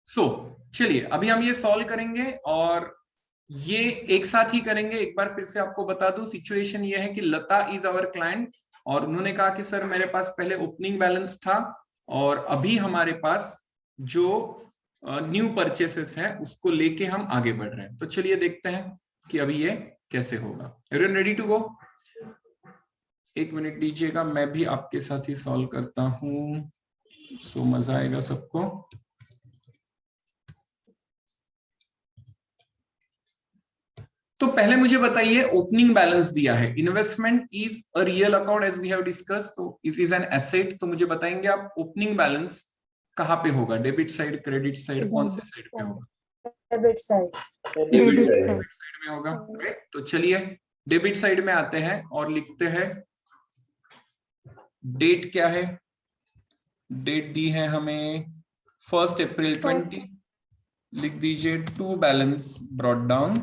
चलिए अभी हम ये सॉल्व करेंगे और ये एक साथ ही करेंगे। एक बार फिर से आपको बता दूं, सिचुएशन ये है कि लता इज आवर क्लाइंट और उन्होंने कहा कि सर मेरे पास पहले ओपनिंग बैलेंस था और अभी हमारे पास जो न्यू परचेसेस है उसको लेके हम आगे बढ़ रहे हैं। तो चलिए देखते हैं कि अभी ये कैसे होगा। Everyone ready to go? एक मिनट दीजिएगा, मैं भी आपके साथ ही सॉल्व करता हूं, सो मजा आएगा सबको। तो पहले मुझे बताइए, ओपनिंग बैलेंस दिया है, investment is a real account as we have discuss, तो इट इज एन एसेट। तो मुझे बताएंगे आप ओपनिंग बैलेंस कहाँ पे होगा? डेबिट साइड, क्रेडिट साइड, कौन से साइड पे होगा? Debit side. डेबिट साइड में होगा, राइट। तो चलिए डेबिट साइड में आते हैं और लिखते हैं डेट क्या है। डेट दी है हमें 1 अप्रैल 20। लिख दीजिए to balance brought down.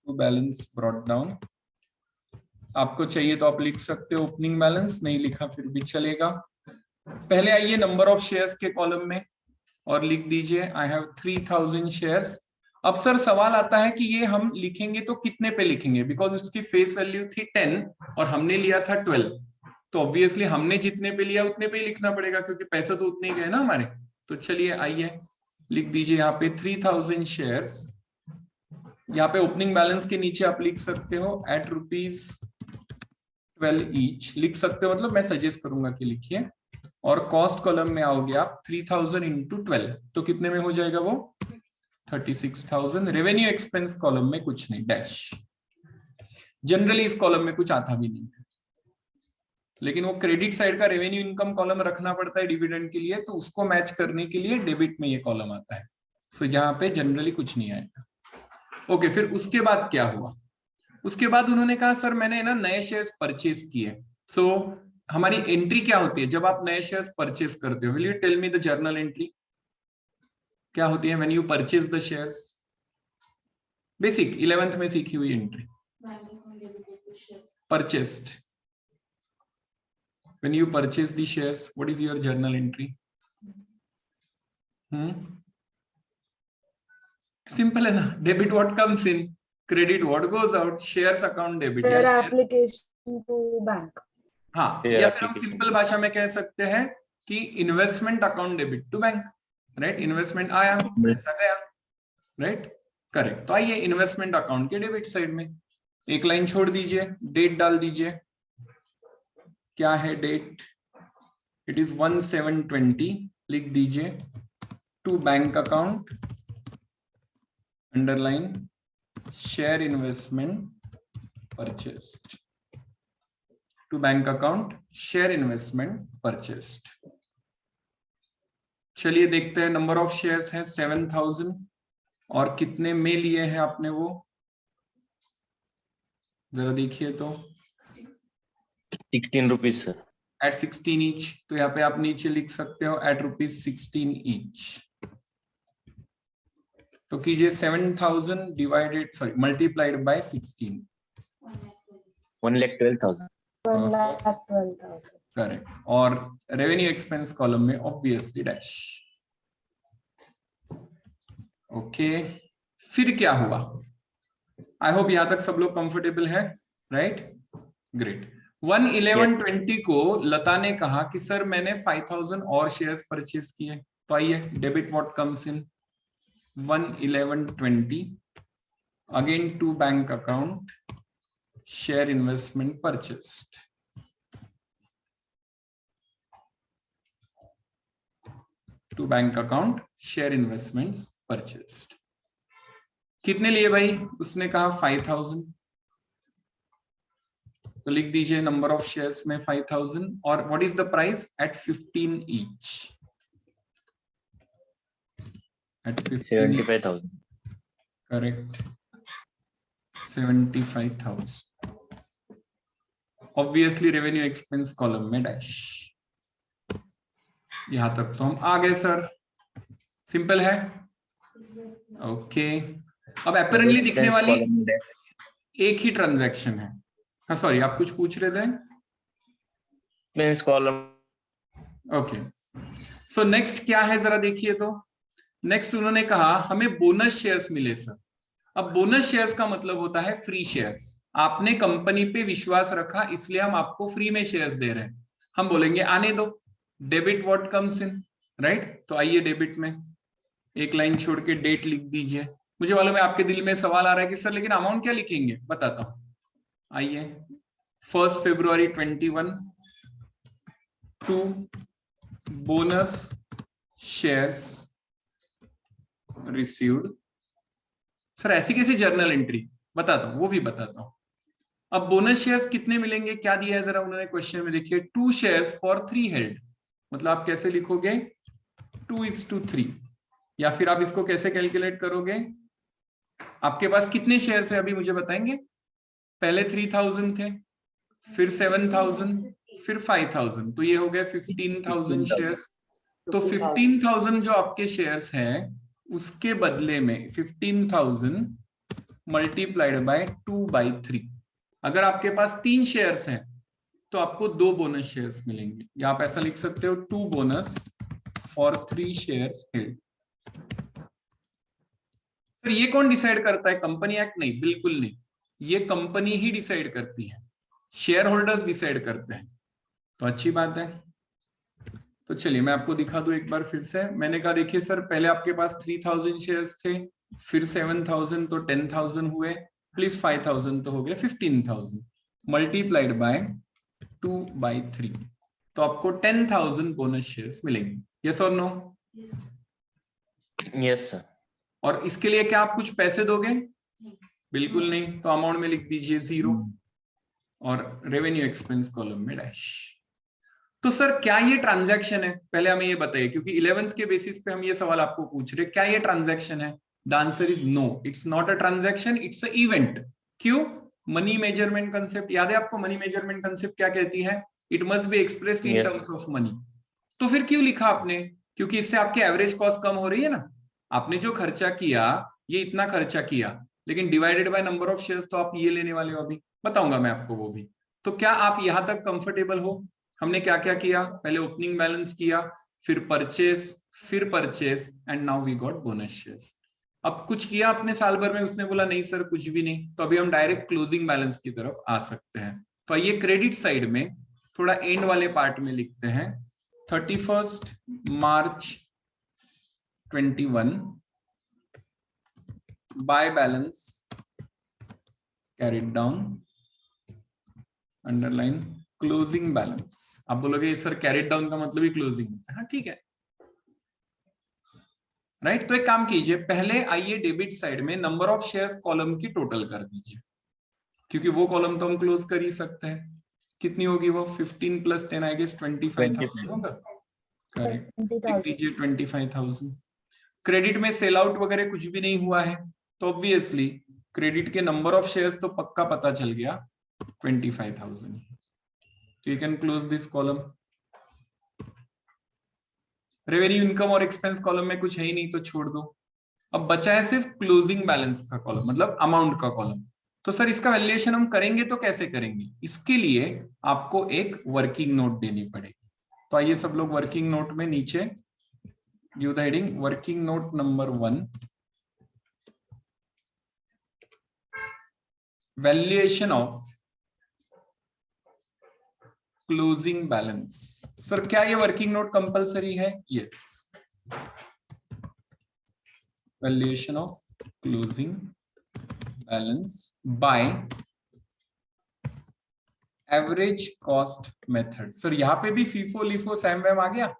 To balance brought down. आपको चाहिए तो आप लिख सकते हो ओपनिंग बैलेंस, नहीं लिखा फिर भी चलेगा। पहले आइए नंबर ऑफ शेयर्स के कॉलम में और लिख दीजिए आई हैव 3000 शेयर्स। अब सर सवाल आता है कि ये हम लिखेंगे तो कितने पे लिखेंगे, बिकॉज उसकी फेस वैल्यू थी 10 और हमने लिया था 12, तो ऑब्वियसली हमने जितने पे लिया उतने पे ही लिखना पड़ेगा क्योंकि पैसे तो उतने ही गए ना हमारे। तो चलिए आइए लिख दीजिए यहाँ पे 3000 शेयर्स। यहाँ पे ओपनिंग बैलेंस के नीचे आप लिख सकते हो एट ₹12 ईच, लिख सकते हो, मतलब मैं सजेस्ट करूंगा कि लिखिए। और कॉस्ट कॉलम में आओगे आप 3000 इंटू 12, तो कितने में हो जाएगा वो? 36,000। रेवेन्यू एक्सपेंस कॉलम में कुछ नहीं, डैश। जनरली इस कॉलम में कुछ आता भी नहीं है, लेकिन वो क्रेडिट साइड का रेवेन्यू इनकम कॉलम रखना पड़ता है डिविडेंड के लिए, तो उसको मैच करने के लिए डेबिट में ये कॉलम आता है। सो यहाँ पे जनरली कुछ नहीं आएगा। ओके, फिर उसके बाद क्या हुआ? उसके बाद उन्होंने कहा सर मैंने ना नए शेयर्स परचेज किए। सो हमारी एंट्री क्या होती है जब आप नए शेयर्स परचेज करते हो? Will you tell me the journal entry क्या होती है when you purchase the shares? Basic 11th में सीखी हुई entry, purchased. When you purchase the shares, what is your journal entry? Simple है ना, debit what comes in, credit what goes out, shares account debit या application to bank. हाँ, या फिर हम सिंपल भाषा में कह सकते हैं कि investment account debit to bank, right. Investment आया, पैसा गया, राइट, करेक्ट। तो आइए इन्वेस्टमेंट अकाउंट के डेबिट साइड में एक लाइन छोड़ दीजिए, डेट डाल दीजिए। क्या है डेट? It is 1720। लिख दीजिए to bank account underline share investment purchased. To bank account share investment purchased. चलिए देखते हैं, नंबर ऑफ शेयर्स है 7000 और कितने में लिए हैं आपने वो जरा देखिए तो। 16 रुपीज सर, एट 16 ईच। तो यहाँ पे आप नीचे लिख सकते हो एट ₹16 ईच। तो कीजिए 7000 divided, sorry multiplied by 16, 1,12,000। Correct. और रेवेन्यू एक्सपेंस कॉलम में ऑब्वियसली डैश। ओके, फिर क्या हुआ? आई होप यहां तक सब लोग कंफर्टेबल है, राइट, ग्रेट। 1/11/20 को लता ने कहा कि सर मैंने 5000 और शेयर्स परचेज किए। तो आइए debit what comes in 1/11/20 again to bank account share investment purchased. To bank account share investments purchased. कितने लिए भाई? उसने कहा 5000, तो लिख दीजिए नंबर ऑफ शेयर्स में 5000 और what is the price? At 15 each. At 75,000। Correct, 75,000। Obviously revenue expense column में डैश। यहां तक तो हम आ गए सर, सिंपल है। ओके, अब अपेरेंटली दिखने वाली एक ही ट्रांजैक्शन है। हाँ सॉरी, आप कुछ पूछ रहे थे? Expense column. Okay, so next क्या है जरा देखिए। तो नेक्स्ट उन्होंने कहा हमें बोनस शेयर्स मिले सर। अब बोनस शेयर्स का मतलब होता है फ्री शेयर्स। आपने कंपनी पे विश्वास रखा इसलिए हम आपको फ्री में शेयर्स दे रहे हैं। हम बोलेंगे आने दो, debit what comes in, right. तो आइए डेबिट में एक लाइन छोड़ के डेट लिख दीजिए। मुझे मालूम है आपके दिल में सवाल आ रहा है कि सर लेकिन अमाउंट क्या लिखेंगे, बताता हूं। आइए 1 February 21 to bonus shares received. Sir ऐसी कैसी जर्नल एंट्री, बताता हूं, वो भी बताता हूं। अब बोनस शेयर्स कितने मिलेंगे, क्या दिया है जरा उन्होंने क्वेश्चन में देखिए, 2 शेयर्स फॉर 3 हेल्ड। मतलब आप कैसे लिखोगे 2:3, या फिर आप इसको कैसे कैलकुलेट करोगे। आपके पास कितने शेयर्स है अभी मुझे बताएंगे। पहले 3000 थे, फिर 7000, फिर 5000, तो ये हो गया 15,000 शेयर्स। तो 15,000 जो आपके शेयर्स हैं उसके बदले में 15,000 मल्टीप्लाइड बाय 2/3। अगर आपके पास 3 शेयर्स हैं तो आपको 2 बोनस शेयर्स मिलेंगे, या आप ऐसा लिख सकते हो 2 bonus for 3 shares held. Sir ये कौन डिसाइड करता है, कंपनी एक्ट? नहीं, बिल्कुल नहीं, ये कंपनी ही डिसाइड करती है, शेयर होल्डर्स डिसाइड करते हैं। तो अच्छी बात है। तो चलिए मैं आपको दिखा दूं एक बार फिर से। मैंने कहा देखिए सर पहले आपके पास 3000 शेयर्स थे, फिर 7000 तो 10,000 हुए, प्लस 5000 तो हो गया 15,000, मल्टीप्लाइड बाय 2/3, तो आपको 10,000 बोनस शेयर्स मिलेंगे। यस और नो? Yes sir. और इसके लिए क्या आप कुछ पैसे दोगे? बिल्कुल नहीं। तो अमाउंट में लिख दीजिए 0 और रेवेन्यू एक्सपेंस कॉलम में डैश। तो सर क्या ये ट्रांजैक्शन है, पहले हमें ये बताइए, क्योंकि 11th के बेसिस पे हम ये सवाल आपको पूछ रहे, क्या ये ट्रांजैक्शन है? The answer is no, it's not a transaction, it's a event. क्यों? मनी मेजरमेंट कंसेप्ट याद है आपको? मनी मेजरमेंट कंसेप्ट क्या कहती है? It must be expressed in terms of money. तो फिर क्यों लिखा आपने? क्योंकि इससे आपकी एवरेज कॉस्ट कम हो रही है ना। आपने जो खर्चा किया, ये इतना खर्चा किया, लेकिन divided by number of shares तो आप ये लेने वाले हो, अभी बताऊंगा मैं आपको वो भी। तो क्या आप यहां तक कंफर्टेबल हो? हमने क्या क्या किया, पहले ओपनिंग बैलेंस किया, फिर purchase and now we got bonus shares. अब कुछ किया आपने साल भर में? उसने बोला नहीं सर कुछ भी नहीं। तो अभी हम डायरेक्ट क्लोजिंग बैलेंस की तरफ आ सकते हैं। तो आइए क्रेडिट साइड में थोड़ा एंड वाले पार्ट में लिखते हैं। 31 March 21 by balance carried down, underline closing balance. आप बोलोगे सर कैरिड डाउन का मतलब ही क्लोजिंग है। हाँ ठीक है, राइट। तो एक काम कीजिए, पहले आइए डेबिट साइड में नंबर ऑफ शेयर्स कॉलम की टोटल कर दीजिए, क्योंकि वो कॉलम तो हम क्लोज कर ही सकते हैं। कितनी होगी वो? 15 + 10 आई गेस 25,000 होगा। करेक्ट, लिख दीजिए 25,000। क्रेडिट में सेल आउट वगैरह कुछ भी नहीं हुआ है, तो ऑब्वियसली क्रेडिट के नंबर ऑफ शेयर्स तो पक्का पता चल गया 25,000। तो you can close this column. Revenue income और एक्सपेंस कॉलम में कुछ है ही नहीं तो छोड़ दो। अब बचा है सिर्फ क्लोजिंग बैलेंस का कॉलम, मतलब अमाउंट का कॉलम। तो सर इसका वैल्यूएशन हम करेंगे तो कैसे करेंगे? इसके लिए आपको एक वर्किंग नोट देनी पड़ेगी। तो आइए सब लोग वर्किंग नोट में नीचे give the heading working note number 1, valuation of closing balance. Sir क्या ये वर्किंग नोट कंपलसरी है? Yes. Valuation of closing balance bye average cost method. Sir यहां पे भी फीफो लिफो सैम वैम आ गया,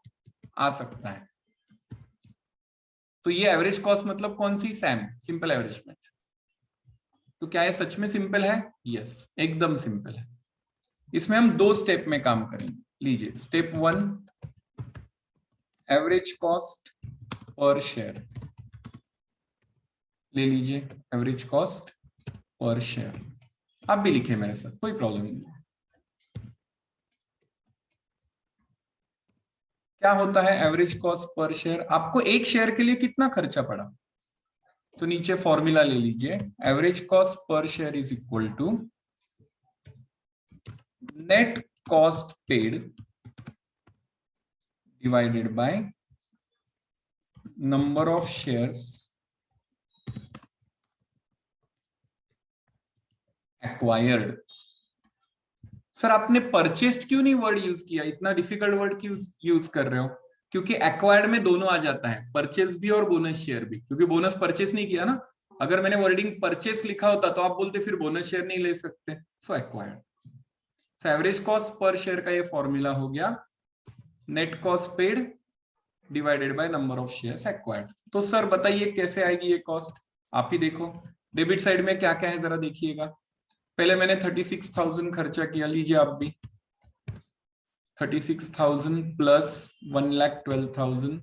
आ सकता है। तो ये एवरेज कॉस्ट मतलब कौन सी? Same, simple average method. तो क्या ये सच में सिंपल है? यस, एकदम सिंपल है। इसमें हम 2 स्टेप में काम करेंगे। लीजिए स्टेप 1, एवरेज कॉस्ट पर शेयर ले लीजिए, एवरेज कॉस्ट पर शेयर। आप भी लिखे मेरे साथ, कोई प्रॉब्लम नहीं। क्या होता है एवरेज कॉस्ट पर शेयर? आपको एक शेयर के लिए कितना खर्चा पड़ा? तो नीचे फॉर्मूला ले लीजिए, एवरेज कॉस्ट पर share is equal to net cost paid divided by number of shares acquired. Sir आपने परचेस्ड क्यों नहीं वर्ड यूज किया, इतना डिफिकल्ट वर्ड क्यों यूज कर रहे हो? क्योंकि एक्वायर्ड में दोनों आ जाता है, परचेस भी और बोनस शेयर भी, क्योंकि बोनस परचेस नहीं किया ना। अगर मैंने वर्डिंग परचेस लिखा होता तो आप बोलते फिर बोनस शेयर नहीं ले सकते। So acquired. So average cost पर शेयर का ये फॉर्मूला हो गया net cost paid divided by number of shares acquired. तो सर बताइए कैसे आएगी ये कॉस्ट, आप ही देखो। डेबिट साइड में क्या क्या है जरा देखिएगा। पहले मैंने 36,000 खर्चा किया, लीजिए आप भी 36,000 plus 1,12,000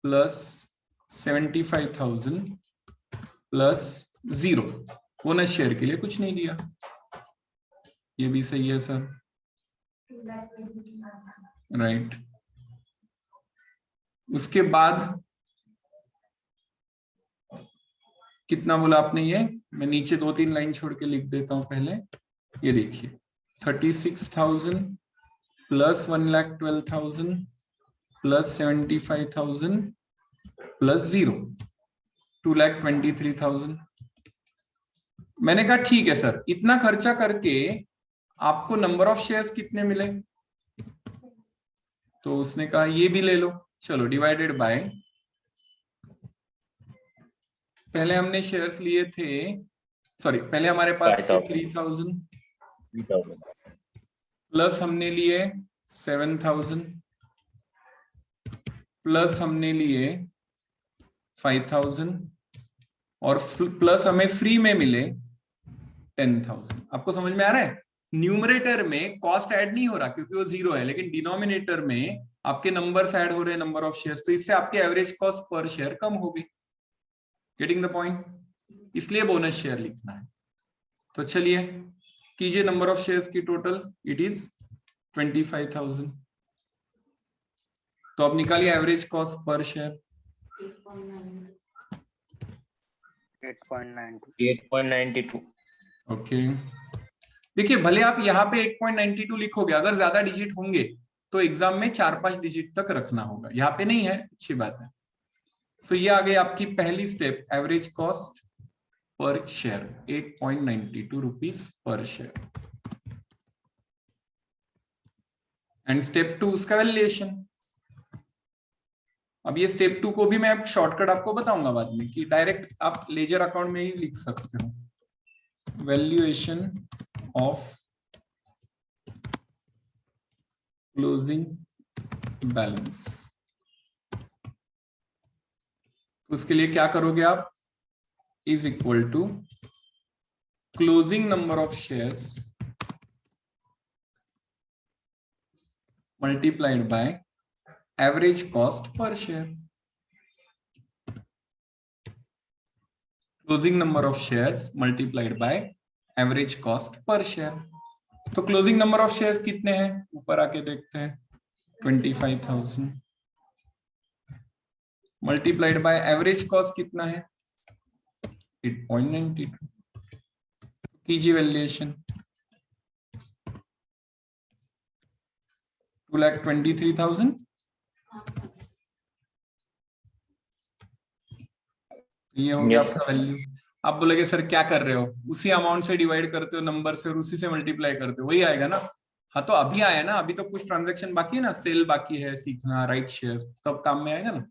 plus 75,000 plus 0। Bonus share के लिए कुछ नहीं दिया, ये भी सही है सर, राइट। उसके बाद कितना बोला आपने, ये मैं नीचे 2-3 लाइन छोड़ के लिख देता हूं पहले। ये देखिए 36,000 प्लस 1,12,000 प्लस 75,000 प्लस 0 2,23,000। मैंने कहा ठीक है सर, इतना खर्चा करके आपको नंबर ऑफ शेयर्स कितने मिले? तो उसने कहा ये भी ले लो। चलो डिवाइडेड बाय, पहले हमने शेयर्स लिए थे, सॉरी पहले हमारे पास थे 3,000 प्लस हमने लिए 7,000 प्लस हमने लिए 5,000 और प्लस हमें फ्री में मिले 10,000। आपको समझ में आ रहा है? न्यूमरेटर में कॉस्ट ऐड नहीं हो रहा क्योंकि वो 0 है, लेकिन डिनोमिनेटर में आपके नंबर्स ऐड हो रहे हैं, नंबर ऑफ शेयर्स, तो इससे आपके एवरेज कॉस्ट पर शेयर कम होगी। Getting the point? इसलिए बोनस शेयर लिखना है। तो चलिए कीजिए नंबर ऑफ शेयर्स की टोटल, इट इज 25,000। तो अब निकालिए एवरेज कॉस्ट पर शेयर 8.92। ओके देखिए, भले आप यहाँ पे 8.92 लिखोगे, अगर ज्यादा डिजिट होंगे तो एग्जाम में 4-5 डिजिट तक रखना होगा, यहाँ पे नहीं है, अच्छी बात है। सो ये आ गई आपकी पहली स्टेप, एवरेज कॉस्ट पर share 8.92 rupees per share. And step 2 उसका वैल्यूएशन। अब ये स्टेप 2 को भी मैं शॉर्टकट आपको बताऊंगा बाद में कि डायरेक्ट आप लेजर अकाउंट में ही लिख सकते हो। Valuation of closing balance. उसके लिए क्या करोगे आप, is equal to closing number of shares multiplied by average cost पर share. Closing number of shares multiplied by average cost पर शेयर। तो क्लोजिंग नंबर ऑफ शेयर्स कितने हैं, ऊपर आके देखते हैं, 25,000 मल्टीप्लाइड बाय एवरेज कॉस्ट कितना है, 8.92। कीजिए वैल्यूएशन, 2,23,000। ये हो गया आपका वैल्यू। आप बोलेगे सर क्या कर रहे हो, उसी अमाउंट से डिवाइड करते हो नंबर से और उसी से मल्टीप्लाई करते हो, वही आएगा ना। हाँ तो अभी आया ना, अभी तो कुछ ट्रांजैक्शन बाकी है ना, सेल बाकी है, सीखना, राइट शेयर, सब काम में आएगा ना।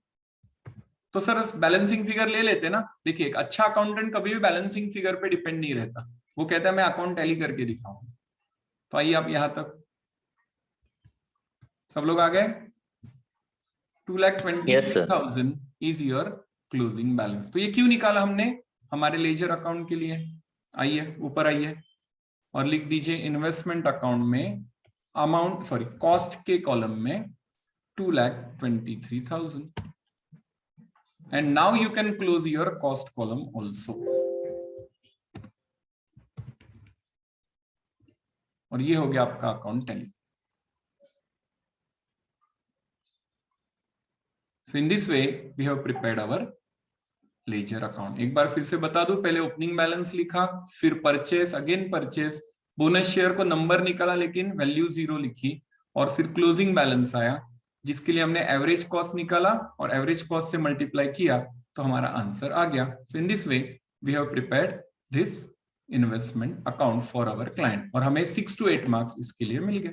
तो सर बैलेंसिंग फिगर ले लेते ना। देखिए एक अच्छा अकाउंटेंट कभी भी बैलेंसिंग फिगर पे डिपेंड नहीं रहता, वो कहता है मैं अकाउंट टैली करके दिखाऊंगा। तो आइए आप यहां तक, सब लोग आ गए। 2,23,000 इज योर क्लोजिंग बैलेंस। तो ये क्यों निकाला हमने, हमारे लेजर अकाउंट के लिए। आइए ऊपर आइए और लिख दीजिए इन्वेस्टमेंट अकाउंट में अमाउंट, सॉरी कॉस्ट के कॉलम में 2,23,000 and now you can close your cost column also। और ये हो गया आपका account tally. So in this way we have prepared our ledger account। एक बार फिर से बता दूं, पहले ओपनिंग बैलेंस लिखा, फिर purchase, again purchase, bonus share को नंबर निकाला लेकिन वैल्यू 0 लिखी, और फिर क्लोजिंग बैलेंस आया, जिसके लिए हमने एवरेज कॉस्ट निकाला और एवरेज कॉस्ट से मल्टीप्लाई किया तो हमारा आंसर आ गया. So in this way we have prepared this investment account for our client और हमें 6 to 8 मार्क्स इसके लिए मिल गए.